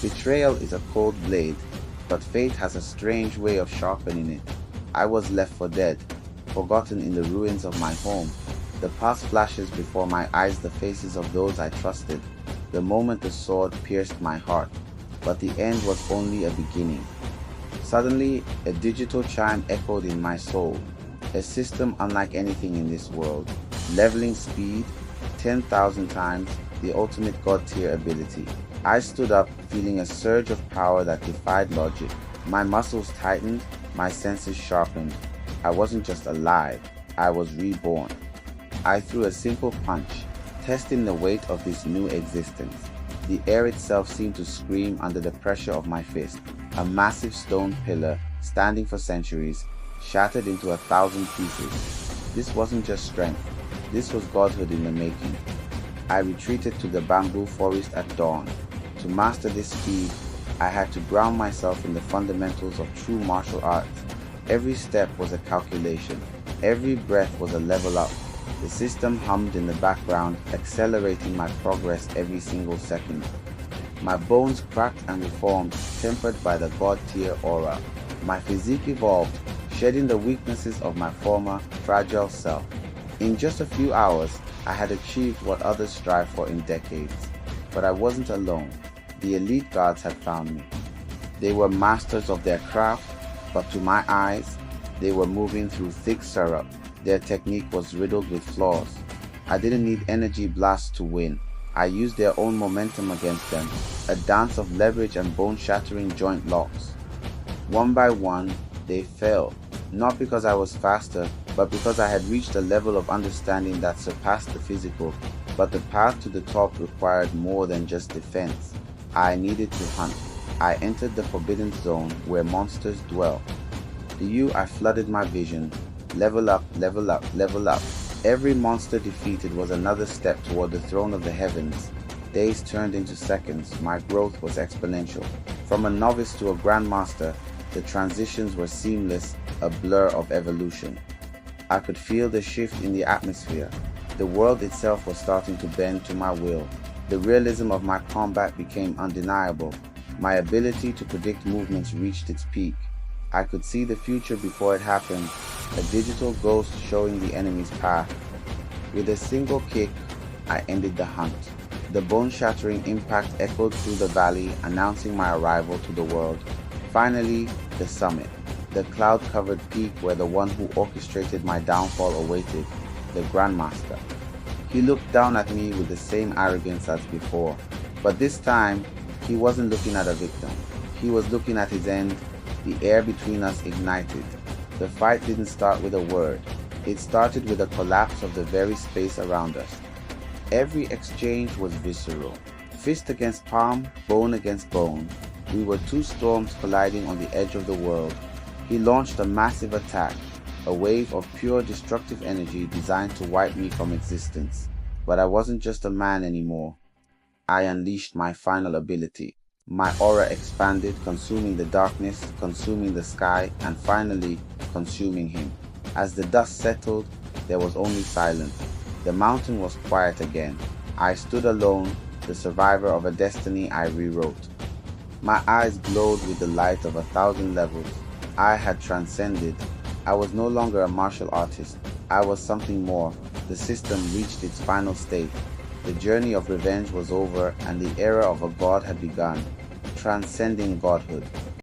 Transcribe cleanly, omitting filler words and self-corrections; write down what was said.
Betrayal is a cold blade, but fate has a strange way of sharpening it. I was left for dead, forgotten in the ruins of my home. The past flashes before my eyes the faces of those I trusted. The moment the sword pierced my heart, but the end was only a beginning. Suddenly, a digital chime echoed in my soul, a system unlike anything in this world, leveling speed 10,000 times, the ultimate god tier ability. I stood up, feeling a surge of power that defied logic. My muscles tightened, my senses sharpened. I wasn't just alive, I was reborn. I threw a simple punch, testing the weight of this new existence. The air itself seemed to scream under the pressure of my fist. A massive stone pillar, standing for centuries, shattered into 1,000 pieces. This wasn't just strength, this was godhood in the making. I retreated to the bamboo forest at dawn. To master this speed, I had to ground myself in the fundamentals of true martial arts. Every step was a calculation. Every breath was a level up. The system hummed in the background, accelerating my progress every single second. My bones cracked and reformed, tempered by the god-tier aura. My physique evolved, shedding the weaknesses of my former, fragile self. In just a few hours, I had achieved what others strive for in decades. But I wasn't alone. The elite guards had found me. They were masters of their craft, but to my eyes, they were moving through thick syrup. Their technique was riddled with flaws. I didn't need energy blasts to win. I used their own momentum against them, a dance of leverage and bone-shattering joint locks. One by one, they fell, not because I was faster, but because I had reached a level of understanding that surpassed the physical. But the path to the top required more than just defense. I needed to hunt. I entered the forbidden zone where monsters dwell. To you, I flooded my vision. Level up, level up, level up. Every monster defeated was another step toward the throne of the heavens. Days turned into seconds. My growth was exponential. From a novice to a grandmaster, the transitions were seamless, a blur of evolution. I could feel the shift in the atmosphere. The world itself was starting to bend to my will. The realism of my combat became undeniable. My ability to predict movements reached its peak. I could see the future before it happened, a digital ghost showing the enemy's path. With a single kick, I ended the hunt. The bone-shattering impact echoed through the valley, announcing my arrival to the world. Finally, the summit, the cloud-covered peak where the one who orchestrated my downfall awaited, the Grandmaster. He looked down at me with the same arrogance as before, but this time, he wasn't looking at a victim. He was looking at his end. The air between us ignited. The fight didn't start with a word. It started with a collapse of the very space around us. Every exchange was visceral. Fist against palm, bone against bone. We were two storms colliding on the edge of the world. He launched a massive attack, a wave of pure destructive energy designed to wipe me from existence. But I wasn't just a man anymore. I unleashed my final ability. My aura expanded, consuming the darkness, consuming the sky, and finally consuming him. As the dust settled, there was only silence. The mountain was quiet again. I stood alone, the survivor of a destiny I rewrote. My eyes glowed with the light of 1,000 levels. I had transcended. I was no longer a martial artist. I was something more. The system reached its final state. The journey of revenge was over, and the era of a god had begun, transcending godhood.